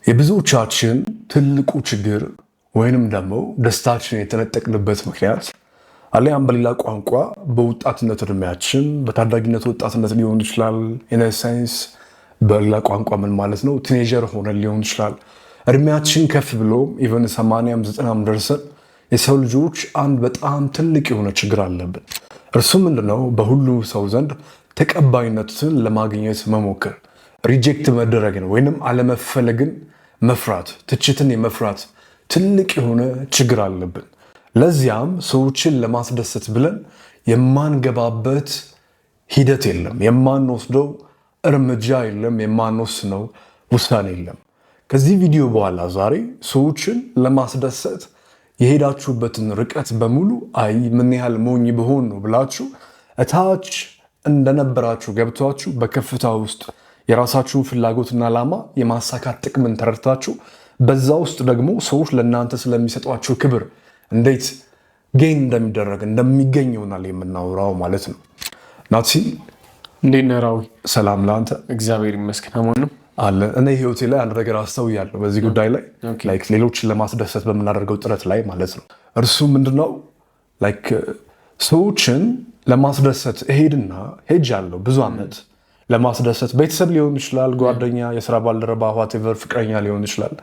የብዙዎቻችን ትልቁ ችግር ወይንም ደግሞ ደስታችን የተነጠቅንበት ምክንያት አለያም በሌላ ቋንቋ በወጣትነት እድሜያችን በታዳጊነት ወጣትነት ሊሆን ይችላል። ኢነሰንስ በሌላ ቋንቋ ምን ማለት ነው? ቲኔጀር ሆነን ሊሆን ይችላል። እድሜያችን ከፍ ብሎ ኢቨን 80ም 90ም ደርሰን የሰው ልጆች አንድ በጣም ትልቅ የሆነ ችግር አለብን። እርሱ ምንድነው? በሁሉ ሰው ዘንድ ተቀባይነትን ለማግኘት መሞከር፣ ሪጀክት መደረግን ወይንም አለመፈለግን መፍራት፣ ትችትን የመፍራት ትልቅ የሆነ ችግር አለብን። ለዚያም ሰዎችን ለማስደሰት ብለን የማንገባበት ሂደት የለም፣ የማንወስደው እርምጃ የለም፣ የማንወስነው ውሳኔ የለም። ከዚህ ቪዲዮ በኋላ ዛሬ ሰዎችን ለማስደሰት የሄዳችሁበትን ርቀት በሙሉ አይ ምን ያህል ሞኝ በሆን ነው ብላችሁ እታች እንደነበራችሁ ገብቷችሁ በከፍታ ውስጥ የራሳችሁን ፍላጎትና ዓላማ የማሳካት ጥቅምን ተረድታችሁ በዛ ውስጥ ደግሞ ሰዎች ለእናንተ ስለሚሰጧቸው ክብር እንዴት ጌን እንደሚደረግ እንደሚገኝ ይሆናል የምናወራው ማለት ነው። ናቲ እንዴት ነህ ራዊ? ሰላም ለአንተ። እግዚአብሔር ይመስገን። አማን አለ። እኔ ህይወቴ ላይ አንድ ነገር አስተውያለሁ በዚህ ጉዳይ ላይ ላይክ ሌሎችን ለማስደሰት በምናደርገው ጥረት ላይ ማለት ነው። እርሱ ምንድነው? ላይክ ሰዎችን ለማስደሰት ሄጃለሁ ብዙ ዓመት ለማስደሰት ቤተሰብ ሊሆን ይችላል፣ ጓደኛ፣ የስራ ባልደረባ፣ ዋቴቨር ፍቅረኛ ሊሆን ይችላል።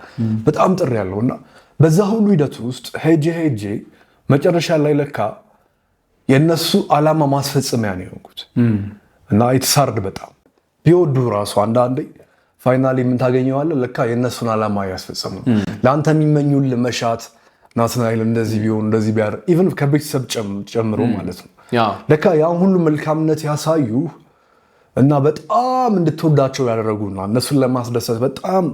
በጣም ጥሪ ያለው እና በዛ ሁሉ ሂደት ውስጥ ሄጄ መጨረሻ ላይ ለካ የነሱ ዓላማ ማስፈጸሚያ ነው የሆንኩት እና የተሳርድ በጣም ቢወዱ ራሱ አንዳንዴ ፋይናሊ ምን ታገኘዋለህ? ለካ የነሱን ዓላማ ያስፈጸሙ ለአንተ የሚመኙልህ መሻት ናትናኤል እንደዚህ ቢሆን እንደዚህ ቢያር ኢቭን ከቤተሰብ ጨምሮ ማለት ነው ለካ ያን ሁሉ መልካምነት ያሳዩ እና በጣም እንድትወዳቸው ያደረጉና እነሱን ለማስደሰት በጣም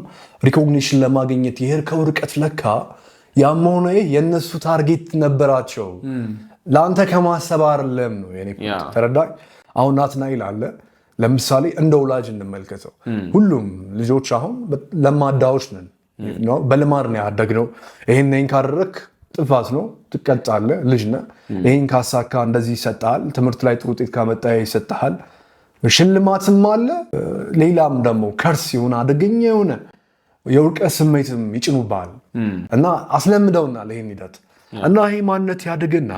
ሪኮግኒሽን ለማግኘት የሄድከው ርቀት ለካ ያም ሆነ የእነሱ ታርጌት ነበራቸው። ለአንተ ከማሰብ አይደለም ነው የኔ ተረዳኝ። አሁን ናትናኤል አለ ለምሳሌ እንደ ወላጅ እንመልከተው። ሁሉም ልጆች አሁን ለማዳዎች ነን፣ በልማድ ነው ያደግነው። ይሄን ካደረክ ጥፋት ነው ትቀጣለህ፣ ልጅ ነህ። ይሄን ካሳካ እንደዚህ ይሰጥሃል፣ ትምህርት ላይ ጥሩ ውጤት ካመጣ ይሰጥሃል፣ ሽልማትም አለ። ሌላም ደግሞ ከርስ የሆነ አደገኛ የሆነ የውድቀት ስሜትም ይጭኑብሃል እና አስለምደውናል ይሄን ሂደት እና ይሄ ማንነት ያድግና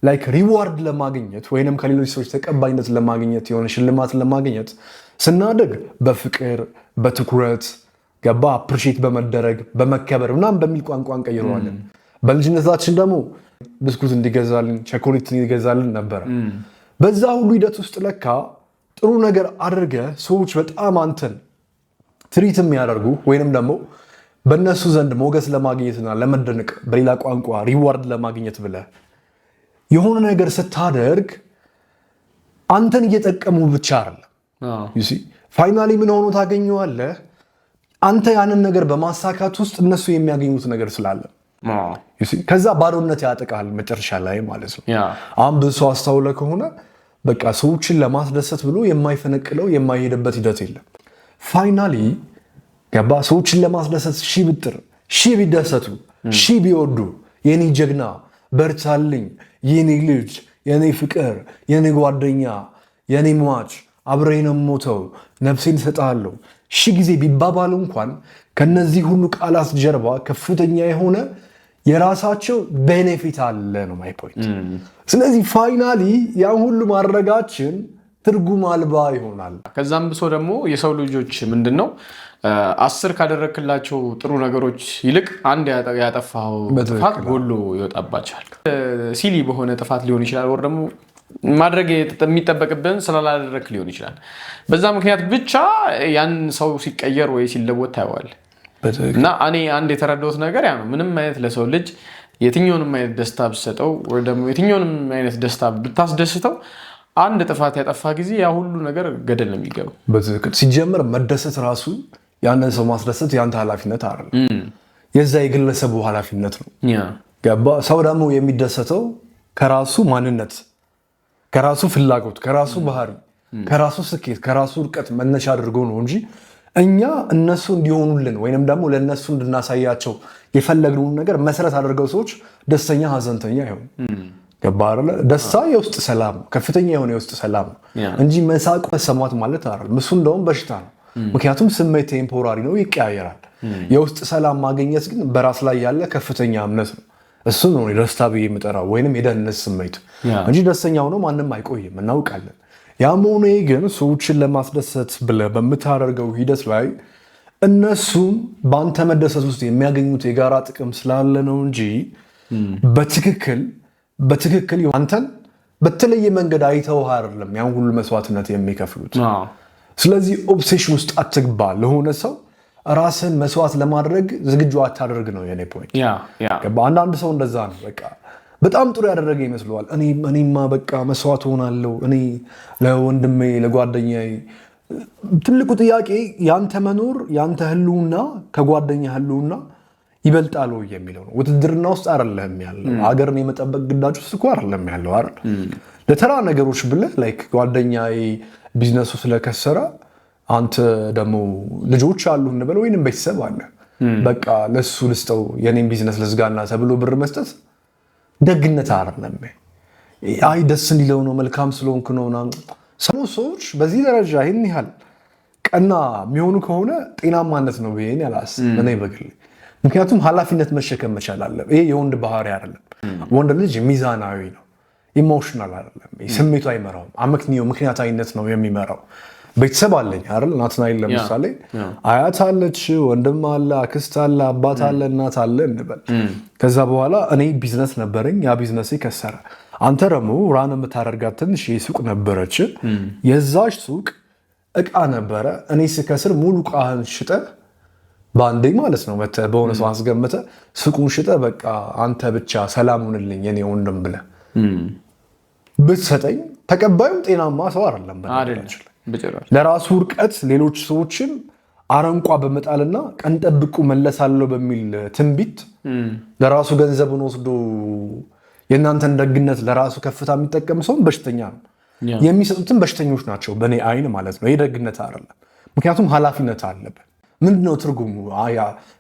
ላይክ ሪዋርድ ለማግኘት ወይንም ከሌሎች ሰዎች ተቀባይነት ለማግኘት የሆነ ሽልማት ለማግኘት ስናድግ በፍቅር በትኩረት ገባ አፕሪሺየት በመደረግ በመከበር ምናምን በሚል ቋንቋ እንቀይረዋለን። በልጅነታችን ደግሞ ብስኩት እንዲገዛልን ቸኮሌት እንዲገዛልን ነበረ። በዛ ሁሉ ሂደት ውስጥ ለካ ጥሩ ነገር አድርገ ሰዎች በጣም አንተን ትሪት የሚያደርጉ ወይንም ደግሞ በእነሱ ዘንድ ሞገስ ለማግኘትና ለመደነቅ በሌላ ቋንቋ ሪዋርድ ለማግኘት ብለ የሆነ ነገር ስታደርግ አንተን እየጠቀሙ ብቻ አይደለም። ፋይናሊ ምን ሆኖ ታገኘዋለህ? አንተ ያንን ነገር በማሳካት ውስጥ እነሱ የሚያገኙት ነገር ስላለ ከዛ ባዶነት ያጠቃል መጨረሻ ላይ ማለት ነው። አሁን ብዙ ሰው አስተውለ ከሆነ በቃ ሰዎችን ለማስደሰት ብሎ የማይፈነቅለው የማይሄድበት ሂደት የለም። ፋይናሊ ገባ ሰዎችን ለማስደሰት ሺህ ብጥር ሺህ ቢደሰቱ ሺህ ቢወዱ የኔ ጀግና በርታልኝ፣ የኔ ልጅ፣ የኔ ፍቅር፣ የኔ ጓደኛ፣ የኔ ሟች፣ አብረኝ ነው ሞተው ነፍሴን እሰጥሃለሁ ሺህ ጊዜ ቢባባሉ እንኳን ከነዚህ ሁሉ ቃላት ጀርባ ከፍተኛ የሆነ የራሳቸው ቤኔፊት አለ ነው ማይ ፖይንት። ስለዚህ ፋይናሊ ያን ሁሉ ማድረጋችን ትርጉም አልባ ይሆናል። ከዛም ብሶ ደግሞ የሰው ልጆች ምንድነው 10 ካደረክላቸው ጥሩ ነገሮች ይልቅ አንድ ያጠፋው ጥፋት ጎሎ ይወጣባቸዋል። ሲሊ በሆነ ጥፋት ሊሆን ይችላል፣ ወር ደግሞ ማድረግ የሚጠበቅብን ስላላደረክ ሊሆን ይችላል። በዛ ምክንያት ብቻ ያን ሰው ሲቀየር ወይ ሲለወጥ ታየዋል። እና እኔ አንድ የተረዳሁት ነገር ያ ነው። ምንም አይነት ለሰው ልጅ የትኛውንም አይነት ደስታ ብትሰጠው ወይ ደግሞ የትኛውንም አይነት ደስታ ብታስደስተው አንድ ጥፋት ያጠፋ ጊዜ ያ ሁሉ ነገር ገደል ነው የሚገባው። በትክክል ሲጀምር መደሰት ራሱ ያንን ሰው ማስደሰት ያንተ ኃላፊነት አይደለም፣ የዛ የግለሰቡ ኃላፊነት ነው። ገባ? ሰው ደግሞ የሚደሰተው ከራሱ ማንነት፣ ከራሱ ፍላጎት፣ ከራሱ ባህሪ፣ ከራሱ ስኬት፣ ከራሱ እርቀት መነሻ አድርጎ ነው እንጂ እኛ እነሱ እንዲሆኑልን ወይንም ደግሞ ለእነሱ እንድናሳያቸው የፈለግነውን ነገር መሰረት አድርገው ሰዎች ደስተኛ ሀዘንተኛ ይሆን። ገባ አይደለ? ደስታ የውስጥ ሰላም ነው፣ ከፍተኛ የሆነ የውስጥ ሰላም ነው እንጂ መሳቅ መሰማት ማለት አይደለም። እሱ እንደውም በሽታ ነው። ምክንያቱም ስሜት ቴምፖራሪ ነው፣ ይቀያየራል። የውስጥ ሰላም ማግኘት ግን በራስ ላይ ያለ ከፍተኛ እምነት ነው። እሱ ነው ደስታ ብዬ የምጠራው ወይንም የደህንነት ስሜት እንጂ ደስተኛ ሆኖ ማንም አይቆይም እናውቃለን። ያም ሆኖ ግን ሰዎችን ለማስደሰት ብለህ በምታደርገው ሂደት ላይ እነሱም በአንተ መደሰት ውስጥ የሚያገኙት የጋራ ጥቅም ስላለ ነው እንጂ በትክክል አንተን በተለየ መንገድ አይተው አይደለም ያን ሁሉ መስዋዕትነት የሚከፍሉት። ስለዚህ ኦብሴሽን ውስጥ አትግባ። ለሆነ ሰው ራስን መስዋዕት ለማድረግ ዝግጁ አታደርግ ነው የኔ ፖይንት። አንዳንድ ሰው እንደዛ ነው። በቃ በጣም ጥሩ ያደረገ ይመስለዋል። እኔማ በቃ መስዋዕት ሆናለሁ እኔ ለወንድሜ ለጓደኛዬ። ትልቁ ጥያቄ ያንተ መኖር ያንተ ህልውና ከጓደኛ ህልውና ይበልጣል ወይ የሚለው ነው። ውትድርና ውስጥ አይደለም ያለው። ሀገርን የመጠበቅ ግዳጅ ውስጥ እኮ አይደለም ያለው አይደል? ለተራ ነገሮች ብለህ ላይክ ጓደኛዬ ቢዝነሱ ስለከሰረ አንተ ደግሞ ልጆች አሉ እንበል ወይንም ቤተሰብ አለ በቃ ለሱ ልስጠው የኔን ቢዝነስ ልዝጋና ተብሎ ብር መስጠት ደግነት አይደለም። አይ ደስ እንዲለው ነው መልካም ስለሆንክ ነው። ሰዎች በዚህ ደረጃ ይሄን ያህል ቀና የሚሆኑ ከሆነ ጤናማነት ነው ብዬ አላስብም እኔ በግሌ። ምክንያቱም ኃላፊነት መሸከም መቻል አለ። ይሄ የወንድ ባህሪ አይደለም። ወንድ ልጅ ሚዛናዊ ነው፣ ኢሞሽናል አይደለም። ስሜቱ አይመራውም። አመክንዮ ምክንያታዊነት ነው የሚመራው። ቤተሰብ አለኝ አይደል? ናትናኤል ለምሳሌ አያት አለች፣ ወንድም አለ፣ አክስት አለ፣ አባት አለ፣ እናት አለ እንበል። ከዛ በኋላ እኔ ቢዝነስ ነበረኝ፣ ያ ቢዝነሴ ከሰረ። አንተ ደግሞ ራን የምታደርጋት ትንሽ ሱቅ ነበረች። የዛች ሱቅ እቃ ነበረ። እኔ ስከስር ሙሉ እቃህን ሽጠ በአንዴ ማለት ነው በሆነ ሰው አስገምተ ሱቁን ሽጠ በቃ አንተ ብቻ ሰላም ሁንልኝ የኔ ወንድም ብለህ ብትሰጠኝ ተቀባዩም ጤናማ ሰው አይደለም። ለራሱ ውርቀት ሌሎች ሰዎችን አረንቋ በመጣልና ቀን ጠብቁ መለሳለሁ በሚል ትንቢት ለራሱ ገንዘብን ወስዶ የእናንተን ደግነት ለራሱ ከፍታ የሚጠቀም ሰውን በሽተኛ ነው። የሚሰጡትን በሽተኞች ናቸው በእኔ አይን ማለት ነው። ይህ ደግነት አይደለም። ምክንያቱም ኃላፊነት አለበት። ምንድነው ትርጉሙ?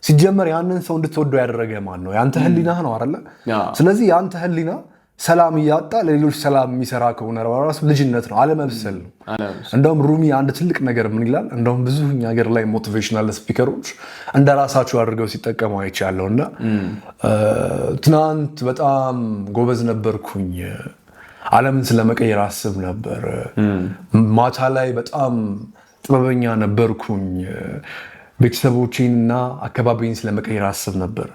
ሲጀመር ያንን ሰው እንድትወደው ያደረገ ማን ነው? ያንተ ህሊና ነው አይደለ? ስለዚህ ያንተ ህሊና ሰላም እያጣ ለሌሎች ሰላም የሚሰራ ከሆነ ራሱ ልጅነት ነው፣ አለመብሰል ነው። እንደውም ሩሚ አንድ ትልቅ ነገር ምን ይላል? እንደውም ብዙ እኛ ሀገር ላይ ሞቲቬሽናል ስፒከሮች እንደ ራሳቸው አድርገው ሲጠቀሙ አይቻለሁ። እና ትናንት በጣም ጎበዝ ነበርኩኝ፣ ዓለምን ስለመቀየር አስብ ነበር። ማታ ላይ በጣም ጥበበኛ ነበርኩኝ፣ ቤተሰቦቼንና አካባቢን ስለመቀየር አስብ ነበር።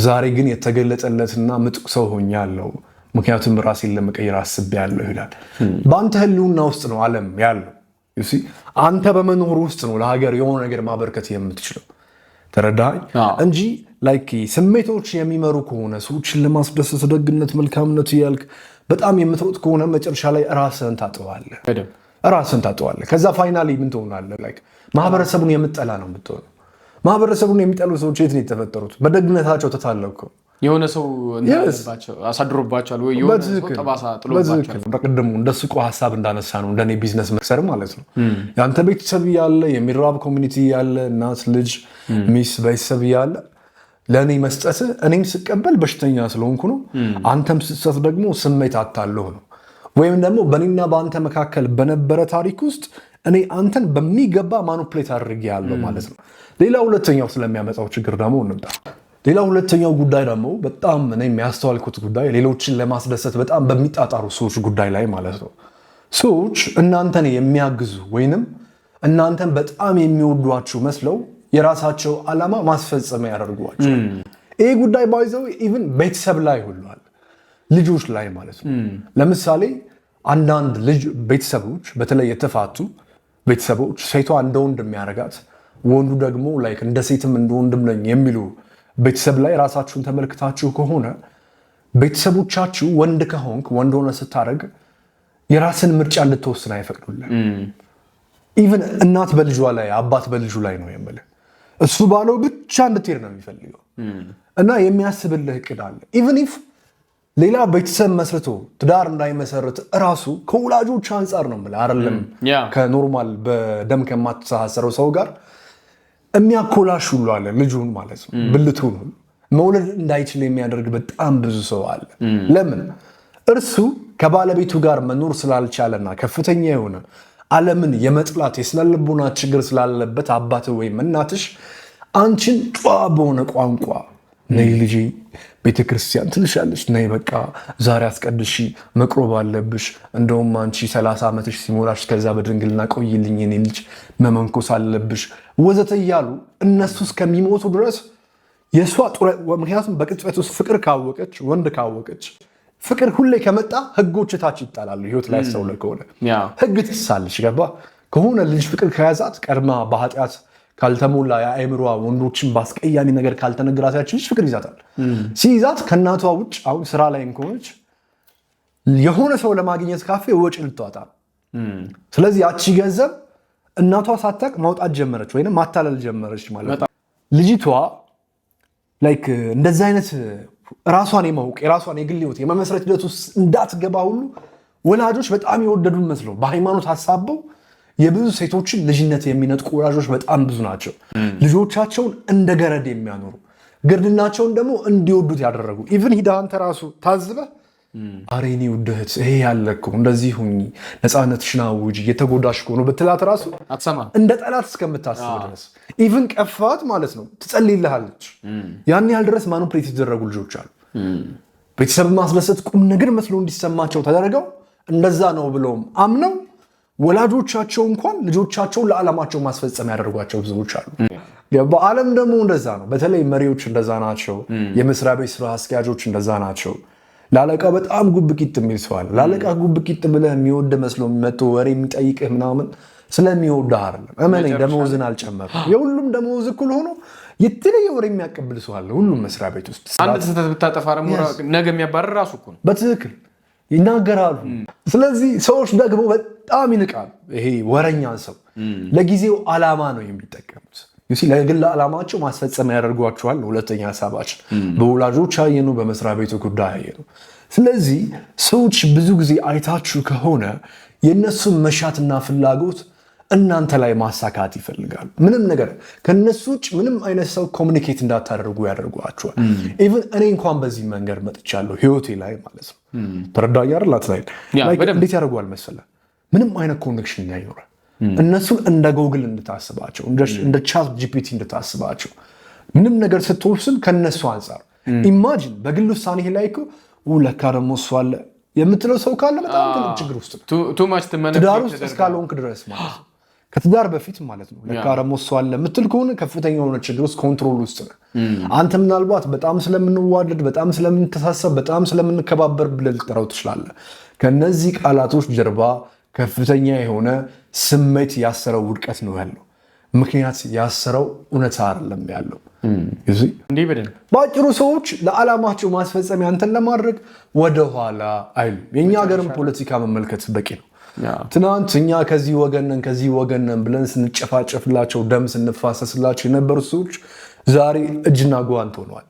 ዛሬ ግን የተገለጠለትና ምጡቅ ሰው ሆኛለሁ፣ ምክንያቱም ራሴን ለመቀየር አስቤያለሁ ይላል። በአንተ ህልውና ውስጥ ነው ዓለም ያለው። አንተ በመኖር ውስጥ ነው ለሀገር የሆነ ነገር ማበርከት የምትችለው። ተረዳኸኝ? እንጂ ላይክ ስሜቶች የሚመሩ ከሆነ ሰዎችን ለማስደሰት ደግነት፣ መልካምነት እያልክ በጣም የምትሮጥ ከሆነ መጨረሻ ላይ ራስህን ታጠዋለህ። ከዛ ፋይናሊ ምን ትሆናለህ? ላይክ ማህበረሰቡን የምጠላ ነው የምትሆነው። ማህበረሰቡን የሚጠሉ ሰዎች የት ነው የተፈጠሩት? በደግነታቸው ተታለኩ። የሆነ ሰው አሳድሮባቸዋል ወይ የሆነ ሰው ጠባሳ ጥሎባቸዋል። በቅድሙ እንደ ሱቁ ሀሳብ እንዳነሳ ነው እንደኔ ቢዝነስ መክሰር ማለት ነው። ያንተ ቤተሰብ ያለ የሚራብ ኮሚኒቲ ያለ እናት ልጅ ሚስ ቤተሰብ ያለ ለእኔ መስጠት እኔም ስቀበል በሽተኛ ስለሆንኩ ነው። አንተም ስትሰጥ ደግሞ ስሜት አታለሁ ነው። ወይም ደግሞ በእኔና በአንተ መካከል በነበረ ታሪክ ውስጥ እኔ አንተን በሚገባ ማኑፕሌት አድርጌ ያለው ማለት ነው። ሌላ ሁለተኛው ስለሚያመጣው ችግር ደግሞ እንምጣ። ሌላ ሁለተኛው ጉዳይ ደግሞ በጣም እኔ የሚያስተዋልኩት ጉዳይ ሌሎችን ለማስደሰት በጣም በሚጣጣሩ ሰዎች ጉዳይ ላይ ማለት ነው። ሰዎች እናንተን የሚያግዙ ወይንም እናንተን በጣም የሚወዷችሁ መስለው የራሳቸው ዓላማ ማስፈጸሚያ ያደርጓቸው። ይህ ጉዳይ ባይዘው ኢቭን ቤተሰብ ላይ ሁሏል፣ ልጆች ላይ ማለት ነው። ለምሳሌ አንዳንድ ቤተሰቦች በተለይ የተፋቱ ቤተሰቦች ሴቷ እንደ ወንድ የሚያረጋት ወንዱ ደግሞ ላይክ እንደ ሴትም እንደ ወንድም ነኝ የሚሉ ቤተሰብ ላይ ራሳችሁን ተመልክታችሁ ከሆነ ቤተሰቦቻችሁ ወንድ ከሆንክ ወንድ ሆነ ስታደርግ የራስን ምርጫ እንድትወስን አይፈቅዱልህ። ኢቭን እናት በልጇ ላይ አባት በልጁ ላይ ነው የምልህ። እሱ ባለው ብቻ እንድትሄድ ነው የሚፈልገው እና የሚያስብልህ እቅድ አለ። ኢቭን ኢፍ ሌላ ቤተሰብ መስርቶ ትዳር እንዳይመሰርት እራሱ ከወላጆች አንጻር ነው የምልህ አይደለም ከኖርማል በደም ከማትተሳሰረው ሰው ጋር የሚያኮላሽ ሁሉ አለ። ልጁን ማለት ነው ብልቱን ሁሉ መውለድ እንዳይችል የሚያደርግ በጣም ብዙ ሰው አለ። ለምን? እርሱ ከባለቤቱ ጋር መኖር ስላልቻለና ከፍተኛ የሆነ ዓለምን የመጥላት የስነልቦና ችግር ስላለበት አባት ወይም እናትሽ አንቺን ጨዋ በሆነ ቋንቋ ነይ ልጄ ቤተክርስቲያን ትልሻለች፣ ነይ በቃ ዛሬ አስቀድሺ መቅረብ አለብሽ፣ እንደውም አንቺ 30 ዓመትሽ ሲሞላሽ ከዛ በድንግልና ቆይልኝ የኔ ልጅ መመንኮስ አለብሽ ወዘተ እያሉ እነሱ እስከሚሞቱ ድረስ የእሷ ምክንያቱም በቅጽበት ውስጥ ፍቅር ካወቀች ወንድ ካወቀች ፍቅር ሁሌ ከመጣ ህጎች ታች ይጣላሉ። ህይወት ላይ ያስተውለ ከሆነ ህግ ትሳለች። ገባ ከሆነ ልጅ ፍቅር ከያዛት ቀድማ በኃጢአት ካልተሞላ የአእምሯ ወንዶችን በአስቀያሚ ነገር ካልተነገራት ያችን ልጅ ፍቅር ይዛታል። ሲይዛት ከእናቷ ውጭ አሁን ስራ ላይ ከሆነች የሆነ ሰው ለማግኘት ካፌ ወጪ ልትዋጣ። ስለዚህ ያቺ ገንዘብ እናቷ ሳታቅ ማውጣት ጀመረች ወይም ማታለል ጀመረች ማለት ነው። ልጅቷ ላይክ እንደዚህ አይነት ራሷን የማውቅ የራሷን የግል ህይወት የመመስረት ሂደት ውስጥ እንዳትገባ ሁሉ ወላጆች በጣም የወደዱን መስለው በሃይማኖት ሀሳበው የብዙ ሴቶችን ልጅነት የሚነጥቁ ወላጆች በጣም ብዙ ናቸው። ልጆቻቸውን እንደ ገረድ የሚያኖሩ ግርድናቸውን ደግሞ እንዲወዱት ያደረጉ ኢቭን ሂዳ አንተ ራሱ ታዝበህ አሬኔ ውደህት ይሄ ያለኩ እንደዚህ ሁኚ ነፃነትሽን አውጂ እየተጎዳሽ ከሆነ ብትላት ራሱ እንደ ጠላት እስከምታስብ ድረስ ኢቭን ቀፋት ማለት ነው ትጸልይልሃለች። ያን ያህል ድረስ ማኑፕሌት የተደረጉ ልጆች አሉ። ቤተሰብ ማስደሰት ቁም ነገር መስሎ እንዲሰማቸው ተደረገው እንደዛ ነው ብለውም አምነው ወላጆቻቸው እንኳን ልጆቻቸውን ለዓላማቸው ማስፈጸም ያደርጓቸው ብዙዎች አሉ። በዓለም ደግሞ እንደዛ ነው። በተለይ መሪዎች እንደዛ ናቸው። የመስሪያ ቤት ስራ አስኪያጆች እንደዛ ናቸው። ለአለቃ በጣም ጉብቂጥ የሚል ሰው አለ። ለአለቃ ጉብቂጥ ብለህ የሚወድ መስሎ መጥቶ ወሬ የሚጠይቅህ ምናምን ስለሚወድህ አይደለም። እመነኝ ደመወዝን አልጨመርም። የሁሉም ደመወዝ እኩል ሆኖ የተለየ ወሬ የሚያቀብል ሰው አለ ሁሉም መስሪያ ቤት ውስጥ። አንድ ስህተት ብታጠፋ ደግሞ ነገ የሚያባረር ራሱ እኮ ነው። በትክክል ይናገራሉ። ስለዚህ ሰዎች ደግሞ በጣም ይንቃሉ። ይሄ ወረኛ ሰው ለጊዜው ዓላማ ነው የሚጠቀሙት። ለግል ዓላማቸው ማስፈጸም ያደርጓቸዋል። ሁለተኛ ሀሳባችን በወላጆች አየነው፣ በመስሪያ ቤቱ ጉዳይ አየነው። ስለዚህ ሰዎች ብዙ ጊዜ አይታችሁ ከሆነ የእነሱን መሻትና ፍላጎት እናንተ ላይ ማሳካት ይፈልጋሉ። ምንም ነገር ከነሱ ውጭ ምንም አይነት ሰው ኮሚኒኬት እንዳታደርጉ ያደርጓቸዋል። ኢቭን እኔ እንኳን በዚህ መንገድ መጥቻለሁ ህይወቴ ላይ ማለት ነው። ተረዳኝ አይደል? እንዴት ያደርጓል መሰለህ? ምንም አይነት ኮኔክሽን አይኖርም። እነሱን እንደ ጎግል እንድታስባቸው፣ እንደ ቻት ጂፒቲ እንድታስባቸው ምንም ነገር ስትወስን ከነሱ አንጻር ኢማጂን። በግል ውሳኔ ላይ እኮ ለካ ደግሞ እሱ አለ የምትለው ሰው ካለ በጣም ትልቅ ችግር ውስጥ ነው። ትዳር ውስጥ እስካልሆንክ ድረስ ማለት ነው። ከትዳር በፊት ማለት ነው። ለካ ደግሞ እሱ አለ የምትል ከሆነ ከፍተኛ የሆነ ችግር ውስጥ ኮንትሮል ውስጥ ነው። አንተ ምናልባት በጣም ስለምንዋደድ፣ በጣም ስለምንተሳሰብ፣ በጣም ስለምንከባበር ብለህ ልትጠራው ትችላለህ። ከነዚህ ቃላቶች ጀርባ ከፍተኛ የሆነ ስሜት ያሰረው ውድቀት ነው ያለው። ምክንያት ያሰረው እውነታ አይደለም ያለው። በአጭሩ ሰዎች ለዓላማቸው ማስፈጸሚያ አንተን ለማድረግ ወደኋላ አይሉም። የእኛ ሀገርም ፖለቲካ መመልከት በቂ ነው። ትናንት እኛ ከዚህ ወገነን ብለን ስንጨፋጨፍላቸው፣ ደም ስንፋሰስላቸው የነበሩ ሰዎች ዛሬ እጅና ጓንት ሆነዋል።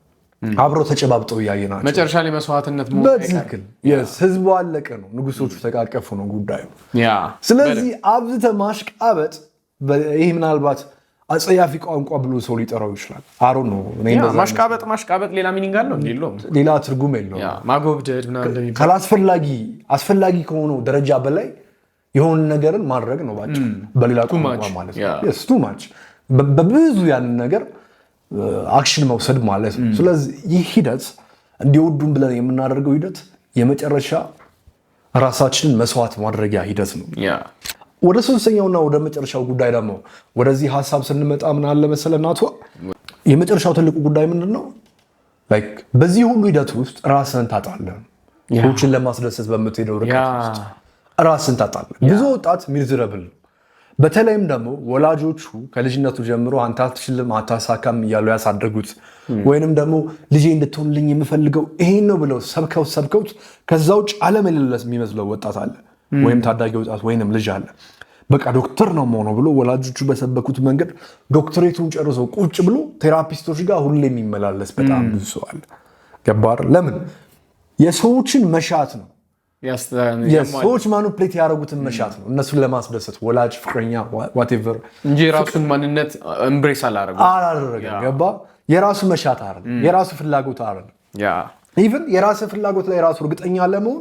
አብረው ተጨባብጠው እያየናቸው መጨረሻ ላይ መስዋዕትነት በትክክል ህዝቡ አለቀ ነው። ንጉሶቹ ተቃቀፉ ነው ጉዳዩ። ስለዚህ አብዝተህ ማሽቃበጥ ይህ ምናልባት አጸያፊ ቋንቋ ብሎ ሰው ሊጠራው ይችላል። አሮ ነው ማሽቃበጥ ሌላ ሚኒንግ አለው ሌላ ትርጉም የለውም። ማጎብደድ አስፈላጊ ከሆነው ደረጃ በላይ የሆነ ነገርን ማድረግ ነው ባጭ በሌላ ቋንቋ ማለት ነው። ቱ ማች በብዙ ያንን ነገር አክሽን መውሰድ ማለት ነው። ስለዚህ ይህ ሂደት እንዲወዱን ብለን የምናደርገው ሂደት የመጨረሻ ራሳችንን መስዋዕት ማድረጊያ ሂደት ነው። ወደ ሶስተኛውና ወደ መጨረሻው ጉዳይ ደግሞ ወደዚህ ሀሳብ ስንመጣ ምን አለ መሰለህ እናቷ፣ የመጨረሻው ትልቁ ጉዳይ ምንድን ነው? በዚህ ሁሉ ሂደት ውስጥ ራስን ታጣለህ። ሰዎችን ለማስደሰት በምትሄደው ርቀት ውስጥ ራስን ታጣለህ። ብዙ ወጣት ሚዝረብል፣ በተለይም ደግሞ ወላጆቹ ከልጅነቱ ጀምሮ አንተ አትችልም አታሳካም እያሉ ያሳደጉት ወይንም ደግሞ ልጄ እንድትሆንልኝ የምፈልገው ይሄን ነው ብለው ሰብከውት ከዛ ውጭ ዓለም የሌለ የሚመስለው ወጣት አለ፣ ወይም ታዳጊ ወጣት ወይንም ልጅ አለ። በቃ ዶክተር ነው መሆነው ብሎ ወላጆቹ በሰበኩት መንገድ ዶክተሬቱን ጨርሶ ቁጭ ብሎ ቴራፒስቶች ጋር ሁሌ የሚመላለስ በጣም ብዙ ሰው አለ። ገባር? ለምን? የሰዎችን መሻት ነው። ሰዎች ማኑፕሌት ያደረጉትን መሻት ነው እነሱን ለማስደሰት። ወላጅ፣ ፍቅረኛ፣ ዋቴቨር እንጂ የራሱን ማንነት እምብሬስ አላደረገም። ገባ? የራሱ መሻት አይደለም፣ የራሱ ፍላጎት አይደለም። ኢቭን የራሱ ፍላጎት ላይ ራሱ እርግጠኛ ለመሆን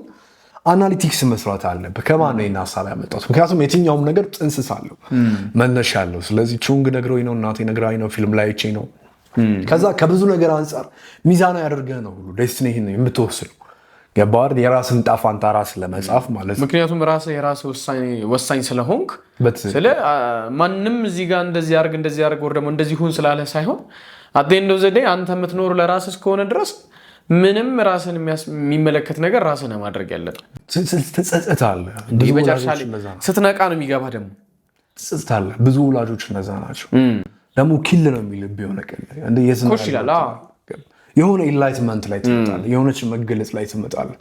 አናሊቲክስ መስራት አለብህ። ከማን ነው ይህን ሀሳብ ያመጣሁት? ምክንያቱም የትኛውም ነገር ጥንስስ አለው፣ መነሻ አለው። ስለዚህ ቹንግ ነግረውኝ ነው፣ እናቴ ነግራኝ ነው፣ ፊልም ላይ አይቼ ነው። ከዛ ከብዙ ነገር አንጻር ሚዛናዊ ያደርገህ ነው ሁሉ ዴስቲኔሽን ነው የምትወስነው። ገባህ? የራስን ዕጣ ፈንታ ራስህ ለመጻፍ ማለት ነው። ምክንያቱም የራስህ ወሳኝ ስለሆንክ ስለ ማንም እዚህ ጋር እንደዚህ አድርግ ወር ደግሞ እንደዚህ ሁን ስላለ ሳይሆን አደንደው ዘዴ አንተ የምትኖር ለራስህ እስከሆነ ድረስ ምንም ራስን የሚመለከት ነገር ራስን ማድረግ ያለበት ትጸጸታለህ። ስትነቃ ነው የሚገባ ደግሞ ትጸጸታለህ። ብዙ ወላጆች እነዛ ናቸው ደግሞ ኪል ነው የሚልብ የሆነ ቀን የሆነ ኢንላይትመንት ላይ ትመጣለህ፣ የሆነች መገለጽ ላይ ትመጣለህ።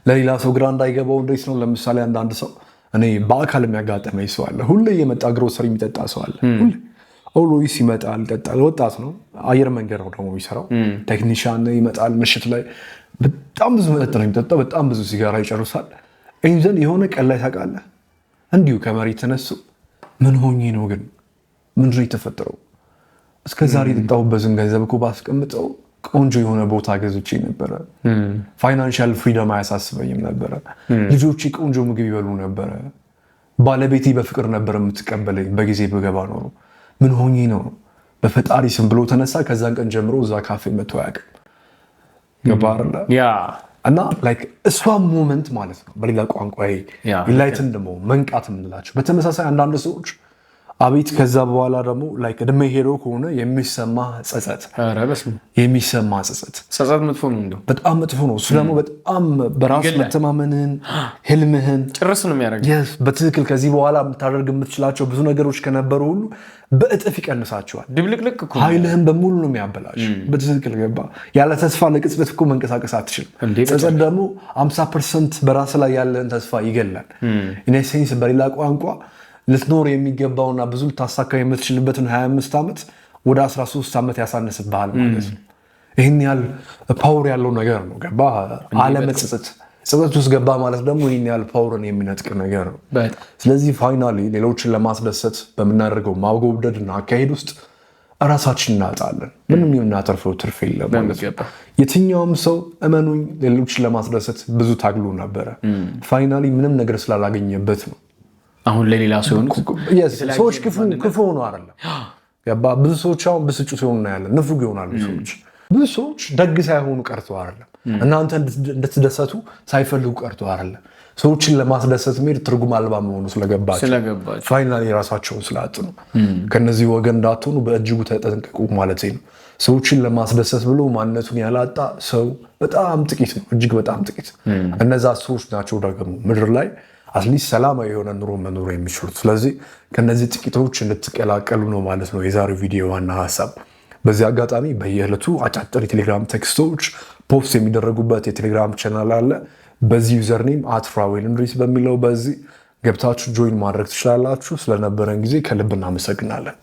ለሌላ ሰው ግራ እንዳይገባው እንዴት ነው? ለምሳሌ አንዳንድ ሰው እኔ በአካል የሚያጋጠመኝ ሰው አለ። ሁሌ የመጣ ግሮሰሪ የሚጠጣ ሰው አለ። ኦልዌይስ ይመጣል ይጠጣል። ወጣት ነው፣ አየር መንገድ ነው ደግሞ የሚሰራው። ቴክኒሻን ይመጣል ምሽት ላይ በጣም ብዙ መጠጥ ነው የሚጠጣው፣ በጣም ብዙ ሲጋራ ይጨርሳል። ዘንድ የሆነ ቀን ላይ ታውቃለህ እንዲሁ ከመሬት ተነሱ ምን ሆኜ ነው ግን ምንድን ነው የተፈጠረው? እስከዛሬ የጠጣሁበትን ገንዘብ እኮ ባስቀምጠው ቆንጆ የሆነ ቦታ ገዝቼ ነበረ። ፋይናንሻል ፍሪደም አያሳስበኝም ነበረ። ልጆቼ ቆንጆ ምግብ ይበሉ ነበረ። ባለቤቴ በፍቅር ነበር የምትቀበለኝ በጊዜ ብገባ ኖሮ። ምን ሆኜ ነው? በፈጣሪ ስም ብሎ ተነሳ። ከዛን ቀን ጀምሮ እዛ ካፌ መጥቶ አያውቅም። እና እሷ ሞመንት ማለት ነው በሌላ ቋንቋ ኢንላይትን ደግሞ መንቃት የምንላቸው። በተመሳሳይ አንዳንድ ሰዎች አቤት ከዛ በኋላ ደግሞ እድሜ ሄዶ ከሆነ የሚሰማ ጸጸት መጥፎ ነው፣ እንደው በጣም መጥፎ ነው። እሱ ደግሞ በጣም በራስ መተማመንህን ህልምህን ጭርስ ነው የሚያደርገው። በትክክል ከዚህ በኋላ የምታደርግ የምትችላቸው ብዙ ነገሮች ከነበሩ ሁሉ በእጥፍ ይቀንሳቸዋል። ድብልቅልቅ ኃይልህን በሙሉ ነው የሚያበላሽ። በትክክል ገባ። ያለ ተስፋ ለቅጽበት እኮ መንቀሳቀስ አትችልም። ጸጸት ደግሞ 50% በራስ ላይ ያለን ተስፋ ይገላል። ኢንሴንስ በሌላ ቋንቋ ልትኖር የሚገባውና ብዙ ልታሳካ የምትችልበትን 25 ዓመት ወደ 13 ዓመት ያሳነስብሃል ማለት ነው። ይህን ያህል ፓወር ያለው ነገር ነው። ገባ? አለመጸጸት ጸጸት ውስጥ ገባ ማለት ደግሞ ይህን ያህል ፓወርን የሚነጥቅ ነገር ነው። ስለዚህ ፋይናሊ ሌሎችን ለማስደሰት በምናደርገው ማጎብደድና አካሄድ ውስጥ እራሳችን እናጣለን። ምንም የምናተርፈው ትርፍ የለም ማለት ነው። የትኛውም ሰው እመኑኝ ሌሎችን ለማስደሰት ብዙ ታግሎ ነበረ። ፋይናሊ ምንም ነገር ስላላገኘበት ነው አሁን ለሌላ ሰዎች ክፉ ሆኖ አይደለም። ብዙ ሰዎች አሁን ብስጩ ሲሆኑ እናያለን፣ ንፉግ ይሆናሉ ሰዎች። ብዙ ሰዎች ደግ ሳይሆኑ ቀርቶ አይደለም፣ እናንተ እንድትደሰቱ ሳይፈልጉ ቀርቶ አይደለም። ሰዎችን ለማስደሰት መሄድ ትርጉም አልባ መሆኑ ስለገባቸው ፋይናሊ ራሳቸውን ስላጡ ነው። ከነዚህ ወገን እንዳትሆኑ በእጅጉ ተጠንቀቁ ማለት ነው። ሰዎችን ለማስደሰት ብሎ ማንነቱን ያላጣ ሰው በጣም ጥቂት ነው፣ እጅግ በጣም ጥቂት። እነዛ ሰዎች ናቸው ደግሞ ምድር ላይ አትሊስት ሰላማዊ የሆነ ኑሮ መኖር የሚችሉት። ስለዚህ ከነዚህ ጥቂቶች እንድትቀላቀሉ ነው ማለት ነው የዛሬው ቪዲዮ ዋና ሀሳብ። በዚህ አጋጣሚ በየዕለቱ አጫጭር የቴሌግራም ቴክስቶች ፖስት የሚደረጉበት የቴሌግራም ቻናል አለ። በዚህ ዩዘርኔም @ራዌል በሚለው በዚህ ገብታችሁ ጆይን ማድረግ ትችላላችሁ። ስለነበረን ጊዜ ከልብ እናመሰግናለን።